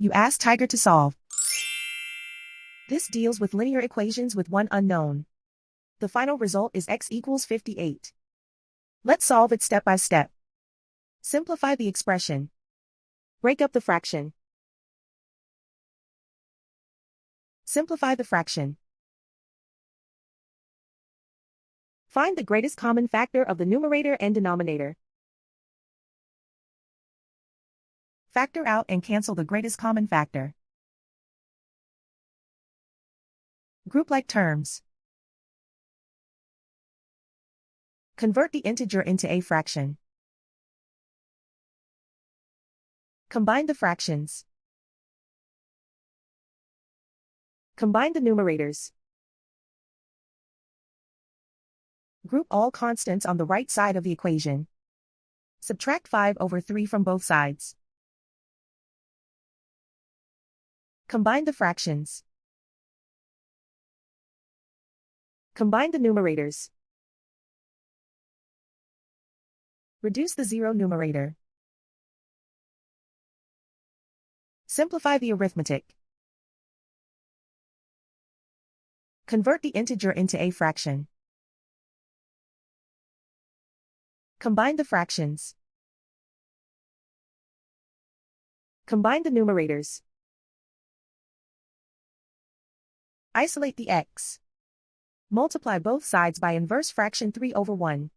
You ask Tiger to solve. This deals with linear equations with one unknown. The final result is x equals 58. Let's solve it step by step. Simplify the expression. Break up the fraction. Simplify the fraction. Find the greatest common factor of the numerator and denominator. Factor out and cancel the greatest common factor. Group like terms. Convert the integer into a fraction. Combine the fractions. Combine the numerators. Group all constants on the right side of the equation. Subtract 5/3 from both sides. Combine the fractions. Combine the numerators. Reduce the zero numerator. Simplify the arithmetic. Convert the integer into a fraction. Combine the fractions. Combine the numerators. Isolate the x. Multiply both sides by inverse fraction 3/1.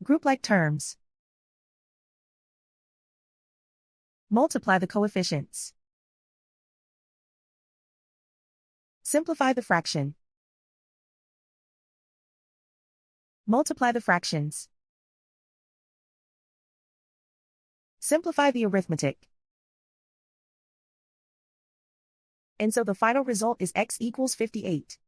Group like terms. Multiply the coefficients. Simplify the fraction. Multiply the fractions. Simplify the arithmetic. And so the final result is x equals 58.